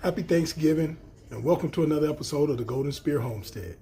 Happy Thanksgiving, and welcome to another episode of the Golden Spear Homestead.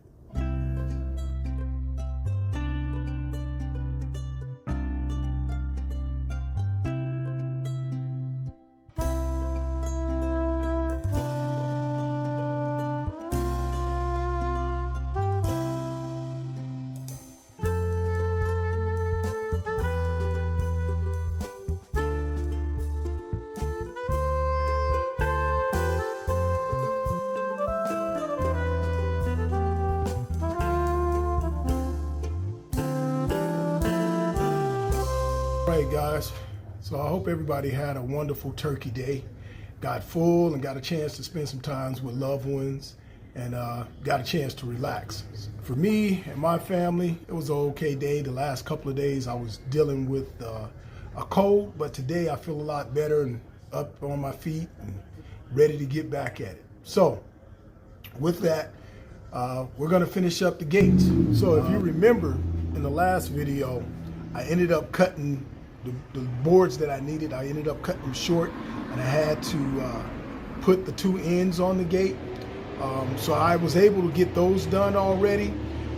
All right, guys, so I hope everybody had a wonderful turkey day, got full and got a chance to spend some time with loved ones, and got a chance to relax. For me and my family, it was an okay day. The last couple of days I was dealing with a cold, but today I feel a lot better and up on my feet and ready to get back at it. So with that, we're gonna finish up the gates. So if you remember in the last video, I ended up cutting the boards that I needed. I ended up cutting them short, and I had to put the two ends on the gate. So I was able to get those done already.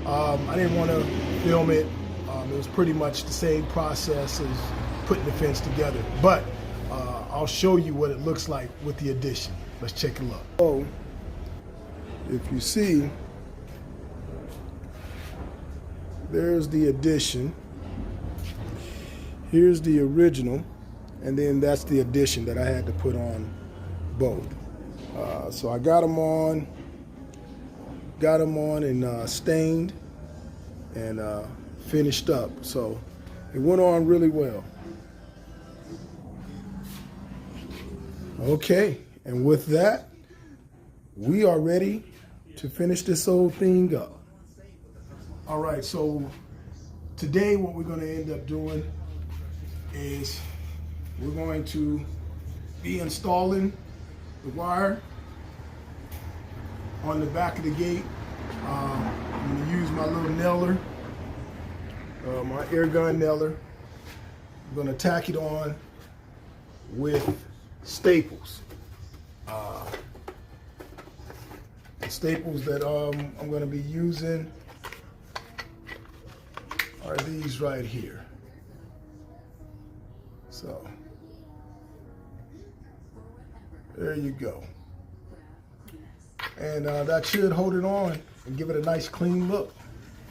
I didn't want to film it. It was pretty much the same process as putting the fence together, but I'll show you what it looks like with the addition. Let's check it out. So if you see, there's the addition. Here's the original, and then that's the addition that I had to put on both. So I got them on and stained and finished up. So it went on really well. Okay, and with that, we are ready to finish this whole thing up. All right, so today what we're going to end up doing is we're going to be installing the wire on the back of the gate. I'm going to use my little nailer, my air gun nailer. I'm going to tack it on with staples. The staples that I'm going to be using are these right here. So there you go. And that should hold it on and give it a nice clean look.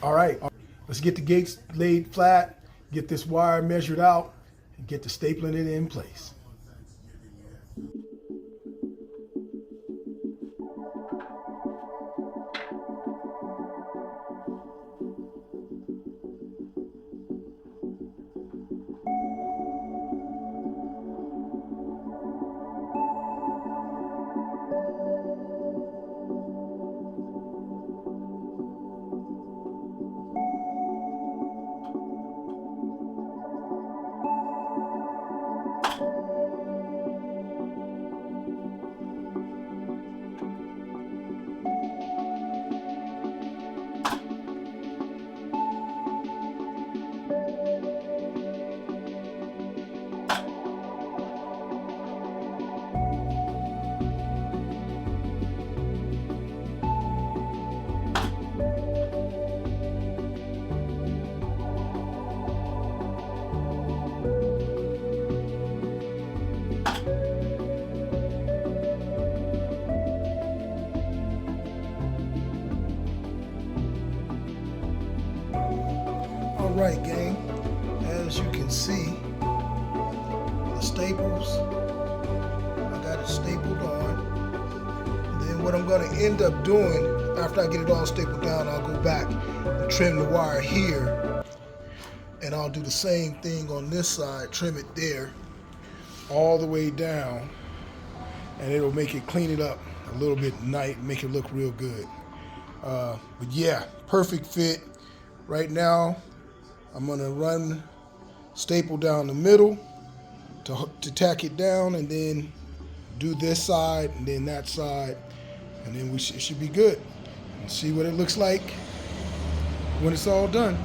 All right, let's get the gates laid flat, get this wire measured out, and get to stapling it in place. All right, gang, as you can see, the staples, I got it stapled on. And then what I'm gonna end up doing, after I get it all stapled down, I'll go back and trim the wire here. And I'll do the same thing on this side, trim it there, all the way down. And it'll make it, clean it up a little bit nice, make it look real good. But yeah, perfect fit. Right now, I'm gonna run staple down the middle to tack it down, and then do this side and then that side, and then it should be good. And see what it looks like when it's all done.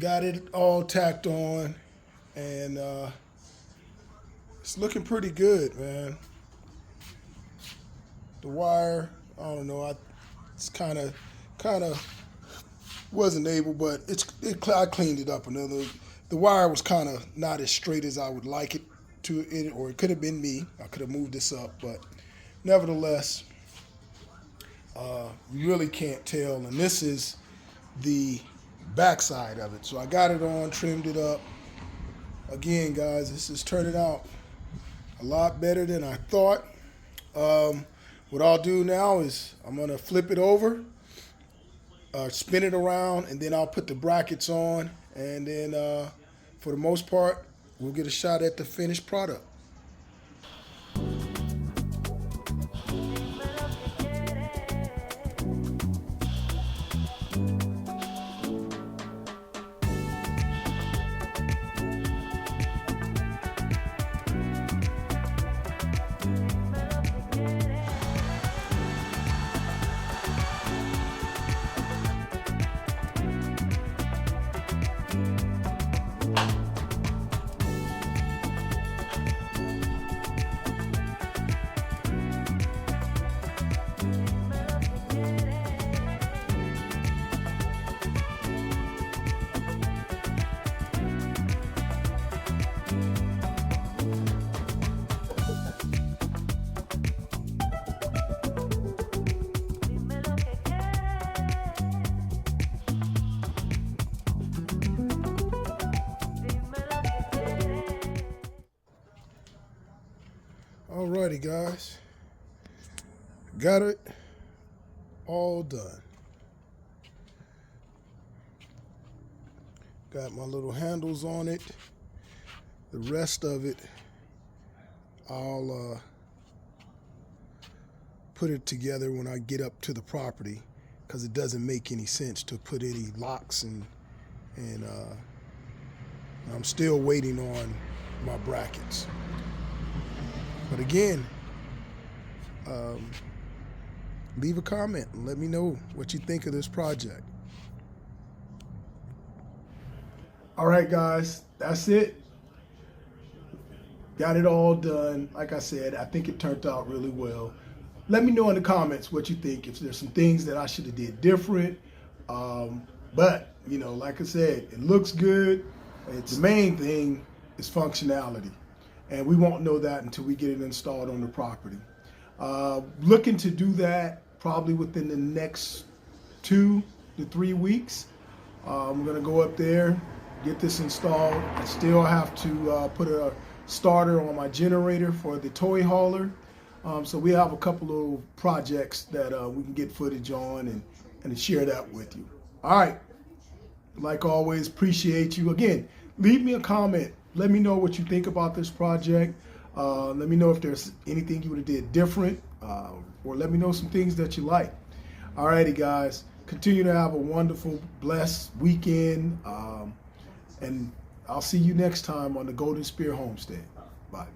got it all tacked on, and it's looking pretty good, man. The wire, I don't know, it's kind of wasn't able, but I cleaned it up another. The wire was kind of not as straight as I would like it to, or it could have been me. I could have moved this up, but nevertheless, you really can't tell. And this is the backside of it. So I got it on, trimmed it up. Again, guys, this is turning out a lot better than I thought. What I'll do now is I'm gonna flip it over, spin it around, and then I'll put the brackets on, and then for the most part, we'll get a shot at the finished product. Alrighty, guys, got it all done. Got my little handles on it. The rest of it, I'll put it together when I get up to the property, because it doesn't make any sense to put any locks and I'm still waiting on my brackets. But again, leave a comment and let me know what you think of this project. All right, guys, that's it. Got it all done. Like I said, I think it turned out really well. Let me know in the comments what you think, if there's some things that I should have did different. But, you know, like I said, it looks good. The main thing is functionality. And we won't know that until we get it installed on the property. Looking to do that probably within the next 2 to 3 weeks. I'm gonna go up there, get this installed. I still have to put a starter on my generator for the toy hauler. So we have a couple of projects that we can get footage on and share that with you. All right, like always, appreciate you. Again, leave me a comment. Let me know what you think about this project. Let me know if there's anything you would have did different, or let me know some things that you like. Alrighty, guys, continue to have a wonderful, blessed weekend, and I'll see you next time on the Golden Spear Homestead. Bye.